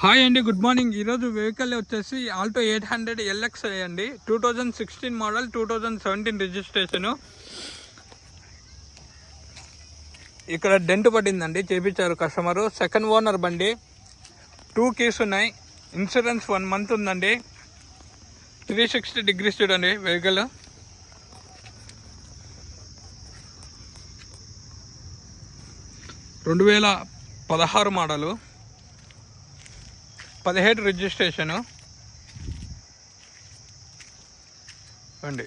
Hi అండి, good morning. ఈరోజు vehicle వచ్చేసి ఆల్టో 800 LX అండి. 2016 మోడల్, 2017 రిజిస్ట్రేషను. ఇక్కడ డెంట్ పడిందండి, చేపించారు కస్టమరు. సెకండ్ ఓనర్ బండి, 2 keys ఉన్నాయి. ఇన్సూరెన్స్ 1 month ఉందండి. 360 degrees చూడండి వెహికల్. రెండు 2016 మోడలు, 17 రిజిస్ట్రేషను అండి.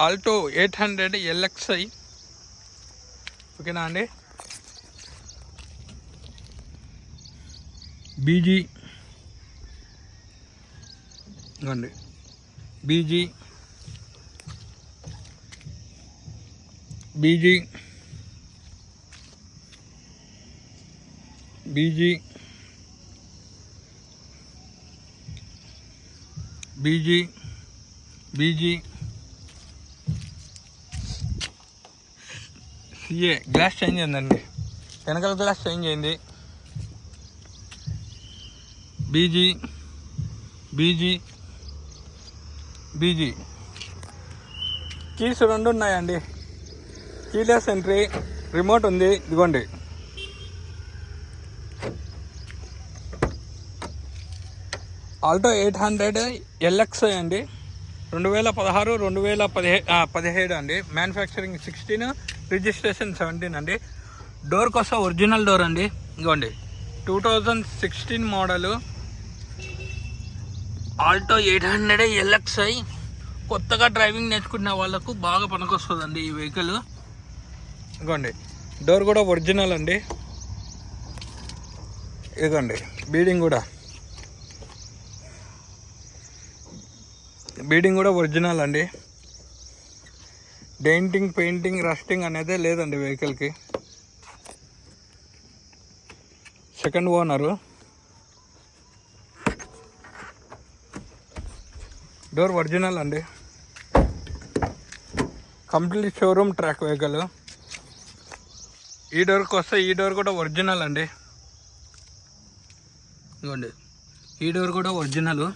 ఆల్టో 800 LXi, ఓకేనా అండి. బీజీ అండి, బీజీ బీజీ బీజీ బీజీ బీజీ సిఏ. గ్లాస్ చేంజ్ అయిందండి, వెనకాల గ్లాస్ చేంజ్ అయింది. బీజీ బీజీ బీజీ కీస్ 2 ఉన్నాయండి. కీలెస్ ఎంట్రీ, రిమోట్ ఉంది, ఇదిగోండి. ఆల్టో 800 LXi అండి. 2016, 2017 అండి. మ్యానుఫ్యాక్చరింగ్ 16, రిజిస్ట్రేషన్ 17 అండి. డోర్ కోసం ఒరిజినల్ డోర్ అండి, ఇదిగోండి. 2016 మోడలు ఆల్టో 800 LXi. కొత్తగా డ్రైవింగ్ నేర్చుకునే వాళ్ళకు బాగా పనికొస్తుందండి ఈ వెహికల్. ఇదిగోండి, డోర్ కూడా ఒరిజినల్ అండి. ఇదిగోండి, బీడింగ్ కూడా ఒరిజినల్ అండి. డెంటింగ్, పెయింటింగ్, రస్టింగ్ అనేది లేదండి వెహికల్కి. Second owner. డోర్ ఒరిజినల్ అండి, కంప్లీట్ షోరూమ్ ట్రాక్ వెహికల్. ఈ డోర్కి వస్తే ఈ డోర్ కూడా ఒరిజినల్ అండి, ఇదిగోండి. ఈ డోర్ కూడా ఒరిజినల్.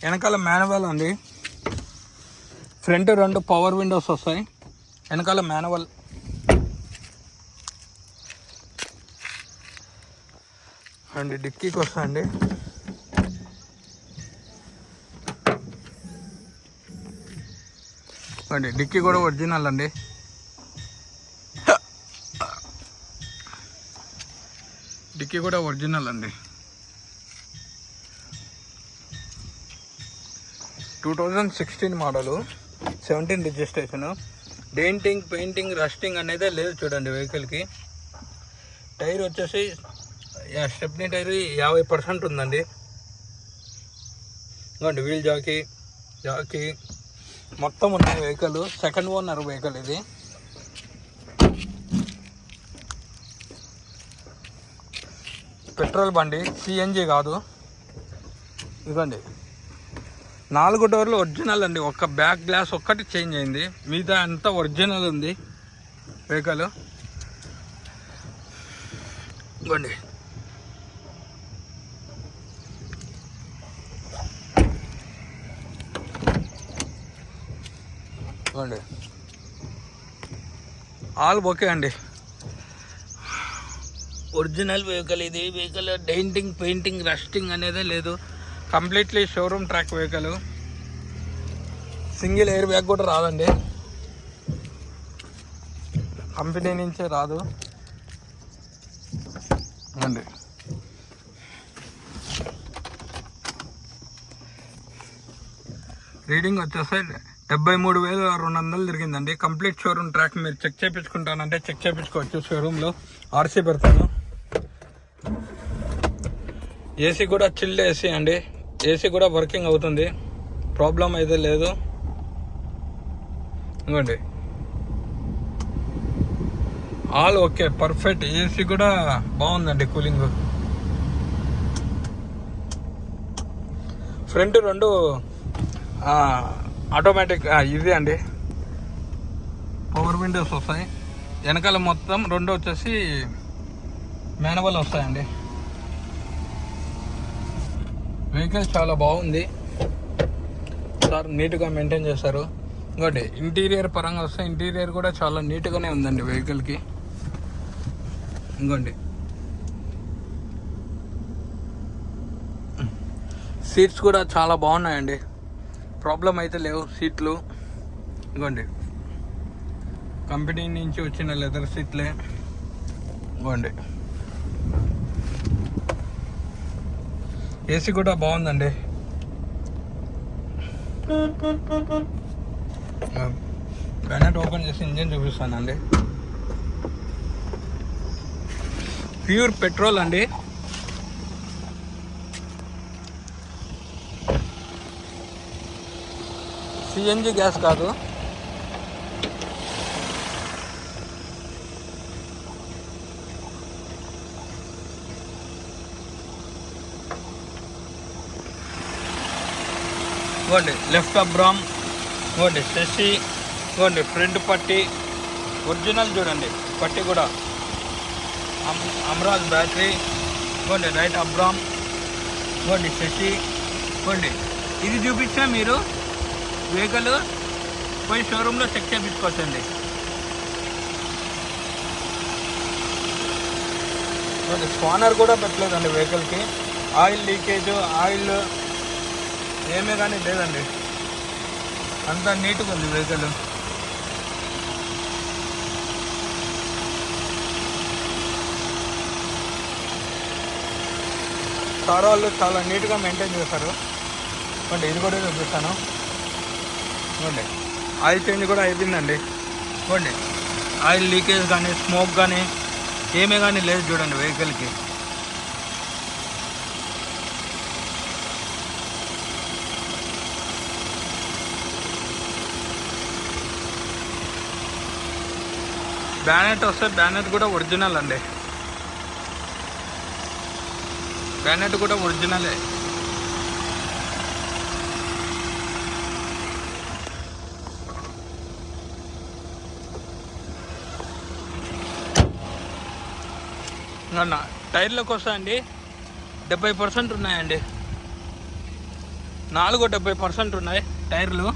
వెనకాల మాన్యువల్ అండి. ఫ్రంట్ 2 పవర్ విండోస్ వస్తాయి, వెనకాల మాన్యువల్. అండి డిక్కీకి వస్తాయండి. అండి డిక్కీ కూడా ఒరిజినల్ అండి. డిక్కీ కూడా ఒరిజినల్ అండి. 2016 model, 17 registration. Denting, painting, rusting అనేది లేదు చూడండి వెహికల్కి. టైర్ వచ్చేసి స్టెప్నీ టైర్ 50% ఉందండి. ఇదిగోండి, వీల్ జాకీ మొత్తం ఉన్నాయి వెహికల్. సెకండ్ ఓనర్ వెహికల్ ఇది. పెట్రోల్ బండి, సిఎన్జి కాదు. ఇదిగోండి, 4 డోర్లు ఒరిజినల్ అండి. ఒక్క బ్యాక్ గ్లాస్ ఒక్కటి చేంజ్ అయింది, మిగతా అంతా ఒరిజినల్ ఉంది వెహికల్. ఇవ్వండి, ఇవ్వండి, ఆల్ ఓకే అండి. ఒరిజినల్ వెహికల్ ఇది. వెహికల్ డెంటింగ్, పెయింటింగ్, రస్టింగ్ అనేది లేదు. Completely showroom track vehicle. Single air bag కూడా రాదండి, కంపెనీ నుంచే రాదు అండి. రీడింగ్ వచ్చేసి 73,200 తిరిగిందండి. Complete showroom track. మీరు చెక్ చేయించుకుంటానంటే చెక్ చేయించుకోవచ్చు షోరూంలో. ఆర్సీ పెడతాను. ఏసీ కూడా చిల్డ్ ఏసీ అండి. ఏసీ కూడా వర్కింగ్ అవుతుంది, ప్రాబ్లం అయితే లేదు. ఇవ్వండి, ఆల్ ఓకే, పర్ఫెక్ట్. ఏసీ కూడా బాగుందండి, కూలింగ్. ఫ్రంట్ 2 ఆటోమేటిక్ ఇది అండి, విండోస్ వస్తాయి. వెనకాల మొత్తం 2 వచ్చేసి మాన్యువల్ వస్తాయండి. వెహికల్ చాలా బాగుంది సార్, నీట్గా మెయింటైన్ చేస్తారు. ఇంకోటి ఇంటీరియర్ పరంగా వస్తే ఇంటీరియర్ కూడా చాలా నీట్గానే ఉందండి వెహికల్కి. ఇంకోండి సీట్స్ కూడా చాలా బాగున్నాయండి, ప్రాబ్లం అయితే లేవు సీట్లు. ఇంకోండి కంపెనీ నుంచి వచ్చిన లెదర్ సీట్లే. ఇంకోండి ఏసీ కూడా బాగుందండి. బ్యానెట్ ఓపెన్ చేసి ఇంజిన్ చూపిస్తానండి. ప్యూర్ పెట్రోల్ అండి. సిఎన్జి గ్యాస్ కాదు. ఇవ్వండి లెఫ్ట్ అబ్రామ్, ఇవ్వండి శశి, ఇవ్వండి ఫ్రంట్ పట్టి ఒరిజినల్ చూడండి, పట్టి కూడా అమరాజ్ బ్యాటరీ, ఇవ్వండి రైట్ అబ్రామ్, ఇవ్వండి శశి, ఇవ్వండి. ఇది చూపించా మీరు వెహికల్ పోయి షోరూంలో చెక్ చేయించుకోవచ్చండి. స్పానర్ కూడా పెట్టలేదండి వెహికల్కి. ఆయిల్ లీకేజ్, ఆయిల్ ఏమీ కానీ లేదండి, అంతా నీట్గా ఉంది వెహికల్. సార్ వాళ్ళు చాలా నీట్గా మెయింటైన్ చేస్తారు. అంటే ఇది కూడా చూపిస్తాను. ఇవ్వండి ఆయిల్ చేంజ్ కూడా అయిపోయిందండి. ఇవ్వండి ఆయిల్ లీకేజ్ కానీ స్మోక్ కానీ ఏమీ కానీ లేదు చూడండి వెహికల్కి. బ్యానెట్ వస్తే బ్యానెట్ కూడా ఒరిజినల్ అండి, బ్యానెట్ కూడా ఒరిజినలే. టైర్లకు వస్తాయండి 70% ఉన్నాయండి, 70% ఉన్నాయి టైర్లు.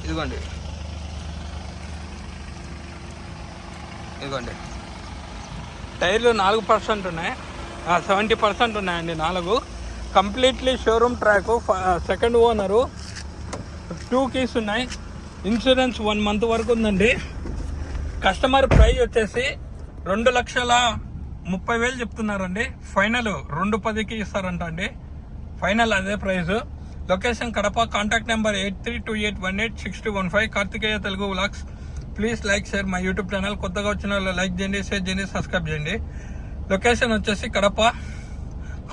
ఇదిగోండి ఇదిగోండి టైర్లు 4% ఉన్నాయి, 70% ఉన్నాయండి 4. Completely showroom track, second owner, 2 keys ఉన్నాయి. ఇన్సూరెన్స్ 1 month వరకు ఉందండి. కస్టమర్ ప్రైస్ వచ్చేసి 2,30,000 చెప్తున్నారండి. ఫైనల్ 2,10,000 ఇస్తారంట అండి, ఫైనల్ అదే price. Location Kadapa. Contact number 8328186215. Karthikeya Telugu vlogs. Please like share my YouTube channel. కొత్తగా వచ్చిన వాళ్ళు లైక్ చేయండి, షేర్ చేయండి, సబ్స్క్రైబ్ చేయండి. లొకేషన్ వచ్చేసి Kadapa.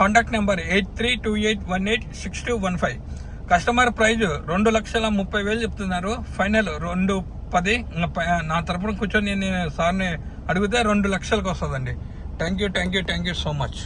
Contact number 8328186215. Customer praise 2,30,000 చెప్తున్నారు. ఫైనల్ 2,10,000. నా తరపున కూర్చొని నేను సార్ని అడిగితే 2 లక్షలకు వస్తుందండి. Thank you so much.